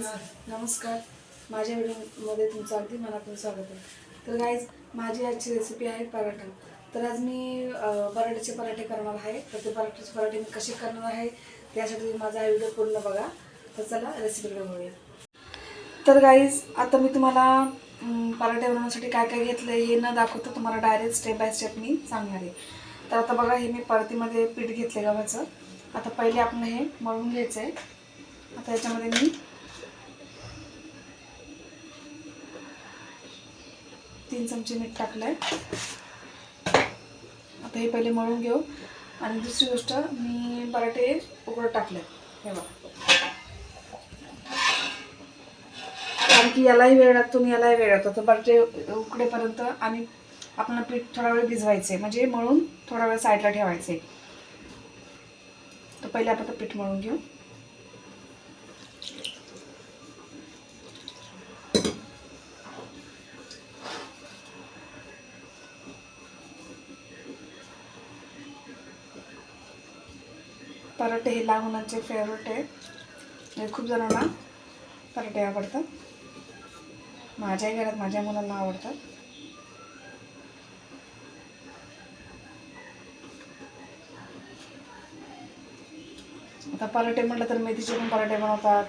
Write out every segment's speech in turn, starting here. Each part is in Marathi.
गाईज नमस्कार. माझ्या व्हिडिओमध्ये तुमचं अगदी मनापासून स्वागत आहे. तर गाईज माझी आजची रेसिपी आहे पराठा. तर आज मी बटाट्याचे पराठे करणार आहे. तर ते बटाट्याचे पराठे मी कसे करणार आहे त्यासाठी माझा हा व्हिडिओ पूर्ण बघा. तर चला रेसिपीकडे वळूया. तर गाईज आता मी तुम्हाला पराठे बनवण्यासाठी काय काय घेतलं हे न दाखवता तुम्हाला डायरेक्ट स्टेप बाय स्टेप मी सांगणार आहे. तर आता बघा, हे मी परतीमध्ये पीठ घेतले गव्हाचं. आता पहिले आपण हे मळून घ्यायचं आहे. आता याच्यामध्ये मी 3 चमचे मीठ टाकलं आहे. आता हे पहिले मळून घेऊ. आणि दुसरी गोष्ट, मी पराठे उकळत टाकले. हे बघा, कारण की यालाही वेळ लागतो आणि यालाही वेळ लागतो. तर पराठे उकडेपर्यंत आणि आपण पीठ थोडा वेळ भिजवायचे, म्हणजे मळून थोडा वेळ साईडला ठेवायचे. तर पहिले आपण पीठ मळून घेऊ. पराठे हे लहान मुलांचे फेवरेट आहे. म्हणजे खूप जणांना पराठे आवडतात. माझ्याही घरात माझ्या मुलांना आवडतात. आता पराठे म्हटलं तर मेथीचे पण पराठे बनवतात.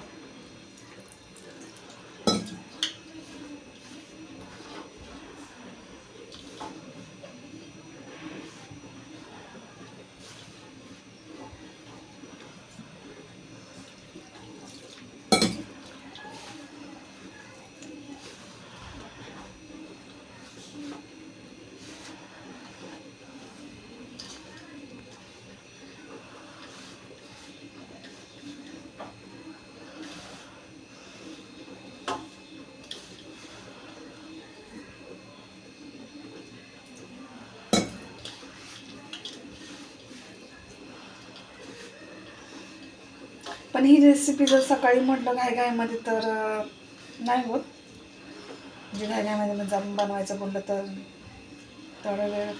पण ही रेसिपी जर सकाळी म्हटलं घाईघाईमध्ये तर नाही होत. म्हणजे घाईघाईमध्ये म्हणजे आपण बनवायचं बोललं तर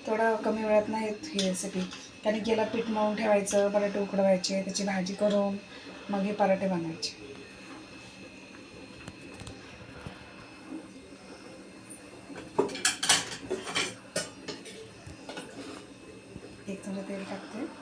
थोडा कमी वेळात नाही होत ही रेसिपी. कारण की याला पीठ मळून ठेवायचं, पराठे उकडवायचे, त्याची भाजी करून मग हे पराठे बनवायचे. एक चमचा तेल टाकते.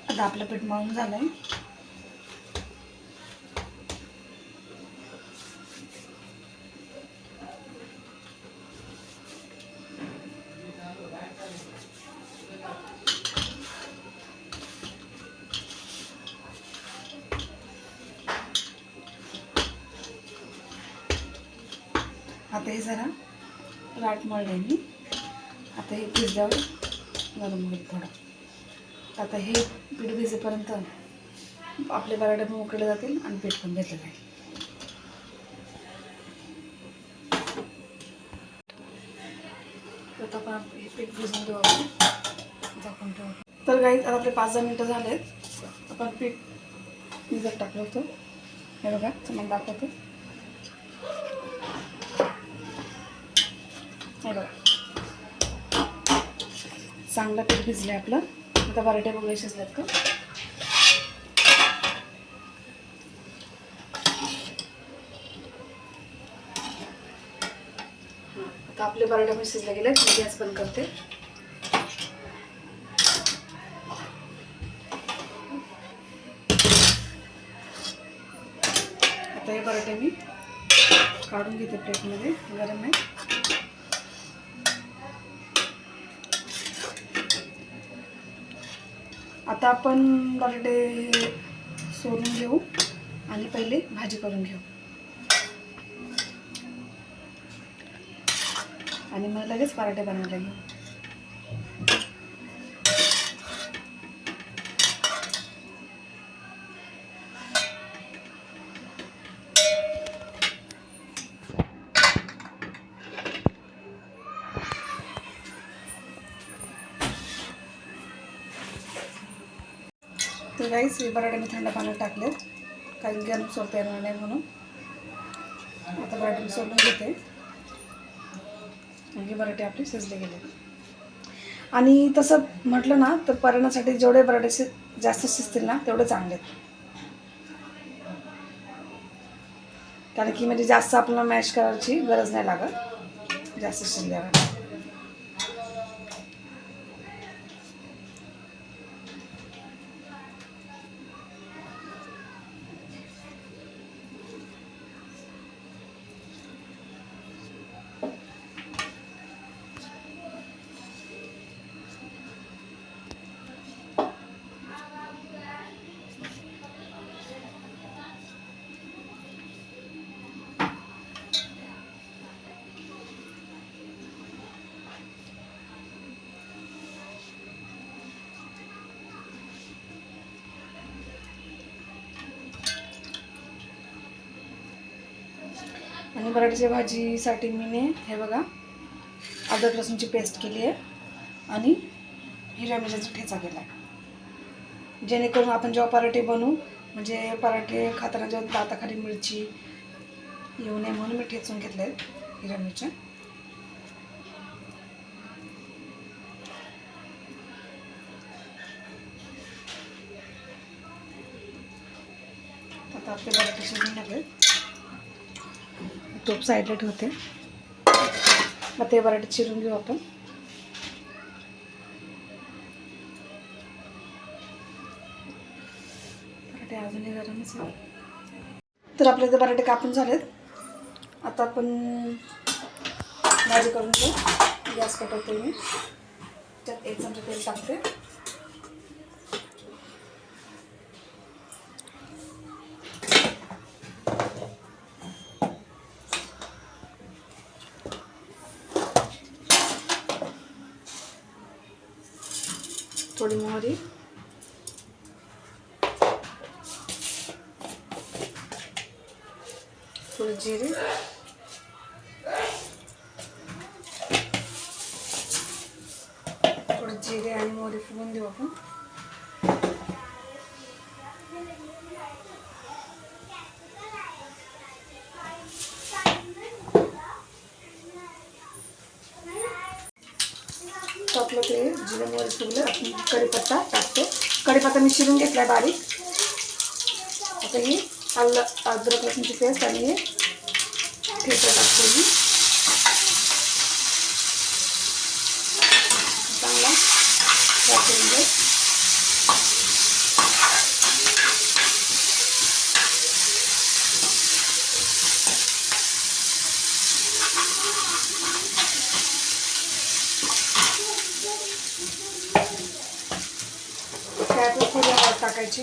आता आपलं पीठ मळून झालंय. आता हे जरा राट मळले मी. आता हे भिजल्यावर गरम होईल थोडं. आता हे पीठ भिजेपर्यंत आपले पराठे पण उकडले जातील आणि पीठ पण भिजलं जाईल. तर आपण हे पीठ भिजून देऊ, झाकून ठेवू. तर गाईज आता आपले 5-10 मिनटं झालेत. आपण पीठ भिजत टाकलं होतं. हे बघा, तुम्हाला दाखवतो. हे बघा, चांगलं पीठ भिजलं आपलं. आता पराठे बघूया शिजल्यात का. आता आपले पराठे पण शिजले गेले. गॅस बंद करते. आता हे पराठे मी काढून घेते प्लेटमध्ये, गरम आहे. आता आपण बटाटे सोलून घेऊ आणि पहिले भाजी करून घेऊ आणि मग लगेच पराठे बनवायला घेऊ. तर गाईस हे बटाटे मी थंड पाण्यात टाकले, काही गरम सोलता येणार नाही म्हणून. आता बटाटे मी सोलून घेते. म्हणजे बटाटे आपले शिजले गेले. आणि तसं म्हटलं ना तर पराठ्यासाठी जेवढे बटाटे जास्त शिजतील ना तेवढे चांगले, कारण की म्हणजे जास्त आपल्याला मॅश करायची गरज नाही लागत जास्त शिजल्यावर. आणि बटाट्याच्या भाजीसाठी मी हे बघा अद्रक लसूणची पेस्ट केली आहे आणि हिरव्या मिरच्याचा ठेचा केला आहे, जेणेकरून आपण जेव्हा पराठे बनवू म्हणजे पराठे खाताना जेव्हा दाताखाली मिरची येऊ नये म्हणून मी ठेचून घेतले आहेत हिरव्या मिरच्या. आता आपले बटाटे शिजून झाले, टोप साईडला ठेवते. मग ते बटाटे चिरून घेऊ आपण. बटाटे अजूनही गरमच आहे. तर आपले ते बटाटे कापून झालेत. आता आपण भाजी करून घेऊ. गॅस पेटवते मी, त्यात 1 चमचा तेल टाकते. थोडी मोहरी, थोडे जिरे, थोडे जिरे आणि मोहरी फुलून देऊ आपण. आपलं ते जिरे मोहरी फुगले, आपण कढीपत्ता टाकतो. कढीपत्ता मी शिरून घेतला आहे बारीक. आता ही अद्रक लसूणची पेस्ट आणि हे ठेचा टाकतो मी. चांगला फ्राय करून घ्या. त्यात थोडी हळद टाकायची.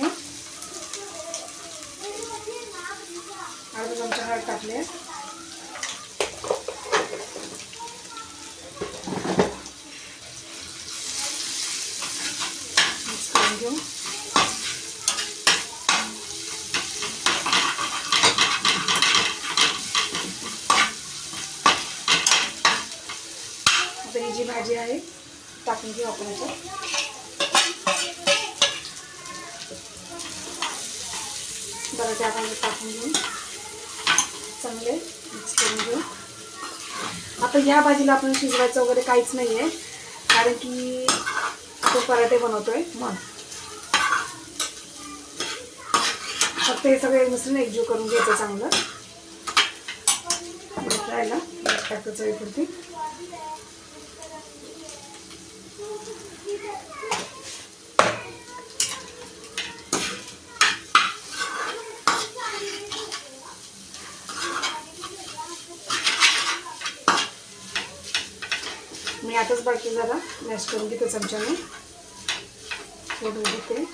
अर्धा चमचा हळद टाकले. मिक्स करून घेऊ. आता ही जी भाजी आहे टाकून घेऊ आपण याच्यात. बटाटे आपण टाकून घेऊन चांगले मिक्स करून घेऊ. आता या भाजीला आपण शिजवायचं वगैरे काहीच नाही आहे, कारण की आपण पराठे बनवतोय म्हणून. फक्त हे सगळे मिश्रण एकजीव करून घ्यायचं चांगलं. राहिला टाकतो चवीपुरती. मी आताच बटाटे जरा मॅश करून घेते चमच्याने, फोडून घेते.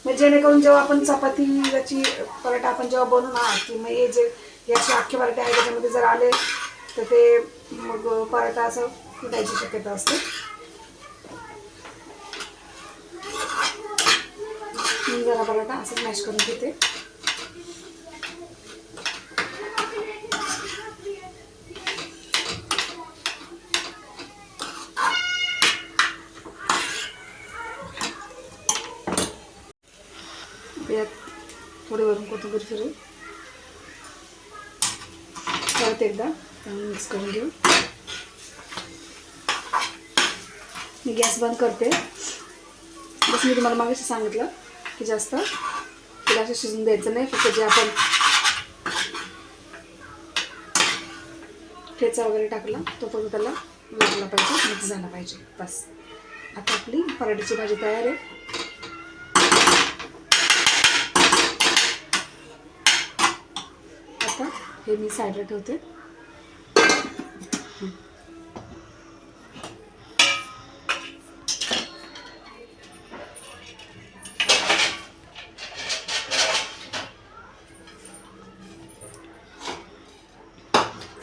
मग जेणेकरून जेव्हा आपण चपातीची पराठा आपण जेव्हा बनवू ना, की मग हे जे हे असे अख्खे पराठे आहे त्याच्यामध्ये जर आले तर ते मग पराठा असं फुटायची शक्यता असते. मी जरा पराठा असंच मॅश करून घेते. यात थोडी वरून कोथिंबीर फिरवून परत एकदा मिक्स करून घेऊ. मी गॅस बंद करते. बस मी तुम्हाला मागाशी सांगितलं की जास्त तिला असं शिजून द्यायचं नाही, फक्त जे आपण ठेचा वगैरे टाकला तो फक्त त्याला लागला पाहिजे, मिक्स झाला पाहिजे, बस. आता आपली पराठ्याची भाजी तयार आहे. आता हे मी साईडला ठेवते.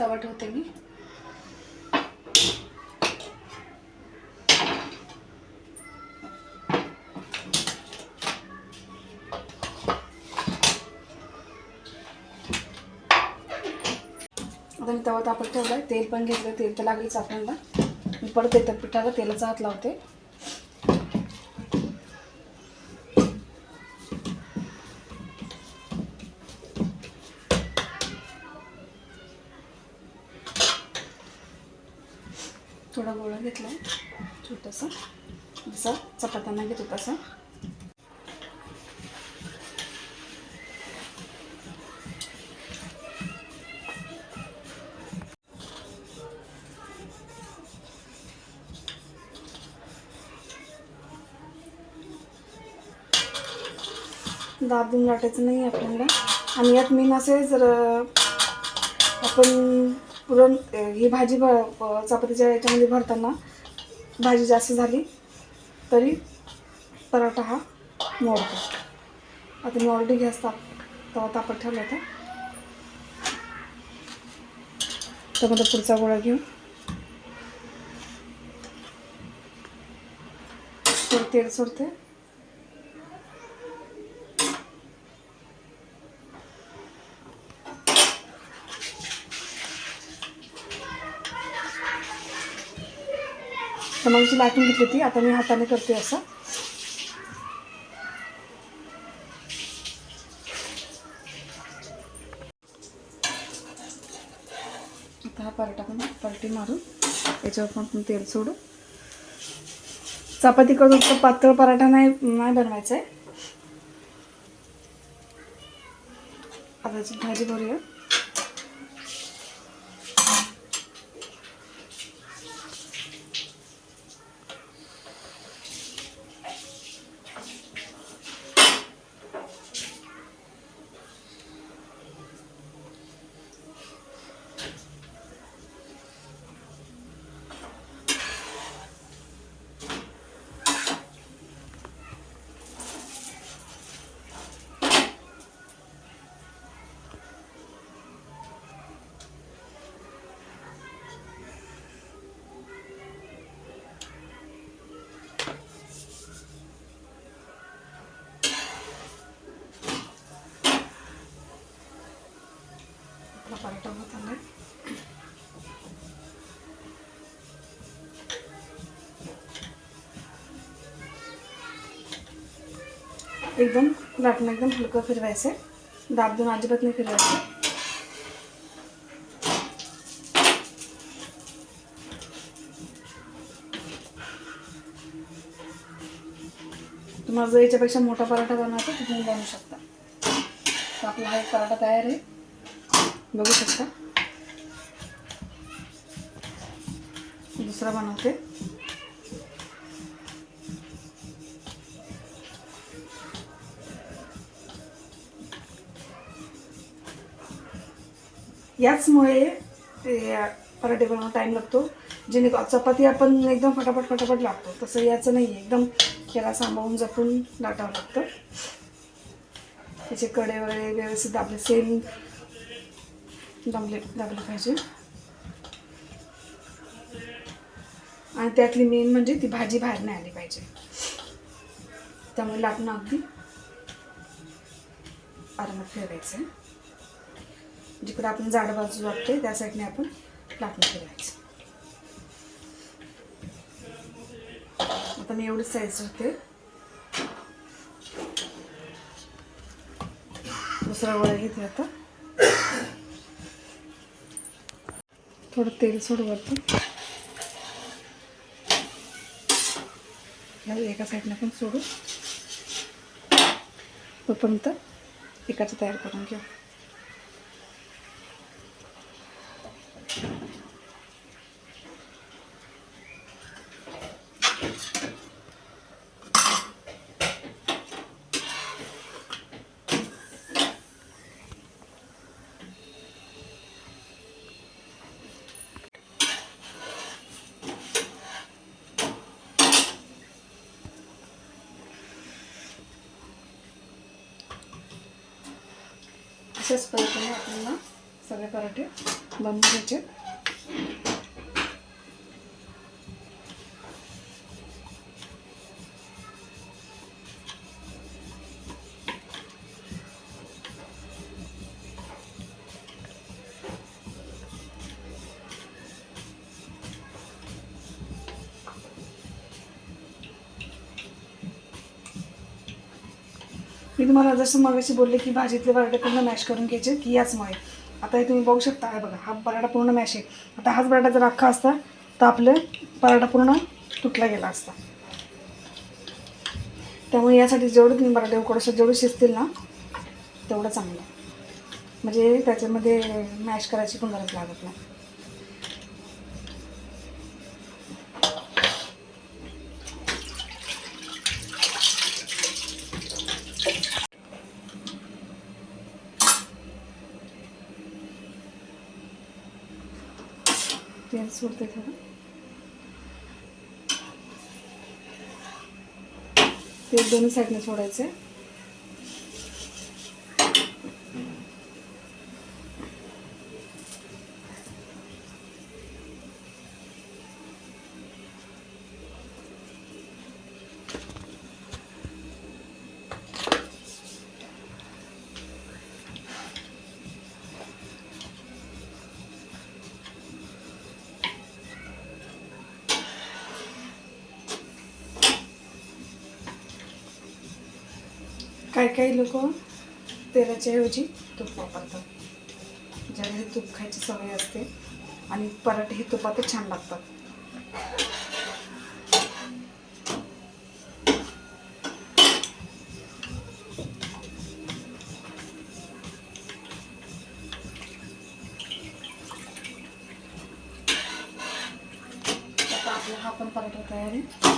तवा ठेवते मी. आता मी तवा तापत ठेवलाय, तेल पण घेतलं, तेल तर लागलीच आपल्याला. मी परत येतं पिठाला तेलाचा हात लावते. थोडा गोळा घेतला छोटासा, जसा चपात्यांना घेतो तसा. दाबून लाटायचं नाही आपल्याला. आणि यात मेन असे जर आपण पुरण ही भाजी चपातीच्या याच्यामध्ये भरताना भाजी जास्त झाली तरी पराठा हा मोडतो. आता मी ऑलरेडी गॅस तवा तापत ठेवला होता. तर मला पुढचा गोळा घेऊन थोडं तेल सोडते. तर मग जी लाटून घेतली ती आता मी हाताने करते असं. आता हा पराठा पण पलटी मारून याच्यावर पण तेल सोडू. चपाती करून तर पातळ पराठा नाही बनवायचा आहे. आता भाजी भरूया. पराठा होत आला. एकदम लाटणं एकदम हलकं फिरवायचं, दाब देऊन अजिबात नाही फिरवायचं. तुम्हाला जर याच्यापेक्षा मोठा पराठा बनवायचा तर तुम्ही बनवू शकता. तर आपला हा एक पराठा तयार आहे, बघू शकता. दुसरा बनवते. याचमुळे ते पराठे बनवायला टाईम लागतो. जेणे चपाती आपण एकदम फटाफट लागतो, तसं याचं नाही आहे. एकदम त्याला सांभाळून जपून लाटावं लागतं. त्याचे कडे वगैरे व्यवस्थित दाबले, सेम दाबले पाहिजे. आणि त्यातली मेन म्हणजे ती भाजी बाहेर नाही आली पाहिजे. त्यामुळे लाटणं अगदी आरामात फिरवायचं. जिकडे आपण जाड बाजू लागते त्या साईडने आपण लाटणं फिरवायचं. आता मी एवढीच साईज ठेवते. दुसरा वळा घेते. आता थोडं तेल सोडवतं. एका साईडने पण सोडू, तोपर्यंत एकाचं तयार करून घेऊ. अशाच पद्धतीने आपल्याला सगळे पराठे बनवून घ्यायचे. मी तुम्हाला जसं मगाशी बोलले की भाजीतले पराठे पूर्ण मॅश करून घ्यायचे की याचमुळे. आता हे तुम्ही बघू शकता. आहे बघा, हा पराठा पूर्ण मॅश आहे. आता हाच पराठा जर अख्खा असता तर आपले पराठा पूर्ण तुटला गेला असता. त्यामुळे यासाठी जेवढे तुम्ही पराठे उकडून जेवढे शिजतील ना तेवढं चांगलं. म्हणजे त्याच्यामध्ये मॅश करायची पण गरज लागत नाही. तेल सोडते थोडं. तेल दोन्ही साईडने सोडायचं. काही लोक तेलाच्या ऐवजी तूप वापरतात. ज्यावेळी तूप खायची सवय असते आणि पराठे हे तुपातच छान लागतात. आता आपला हा पण पराठा तयार आहे.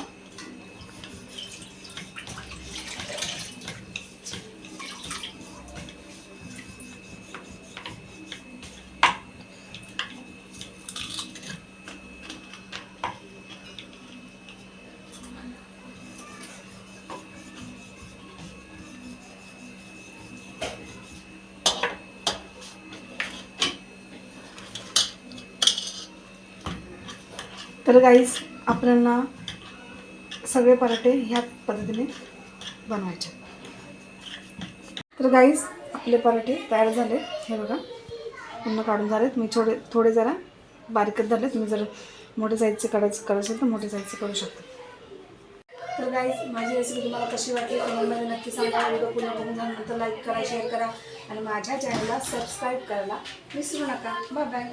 तर गाईज आपल्याला सगळे पराठे ह्या पद्धतीने बनवायचे. तर गाईज आपले पराठे तयार झाले. हे बघा पूर्ण काढून झालेत. मी थोडे जरा बारीकच झाले. तुम्ही जर मोठे साईजचे करायचं असेल तर मोठे साईजचे करू शकता. तर गाईज माझी रेसिपी तुम्हाला कशी वाटली कमेंटमध्ये नक्की सांगा. व्हिडिओ पूर्ण बघून झाल्यानंतर लाईक करा, शेअर करा आणि माझ्या चॅनलला सबस्क्राईब करायला विसरू नका. Bye bye.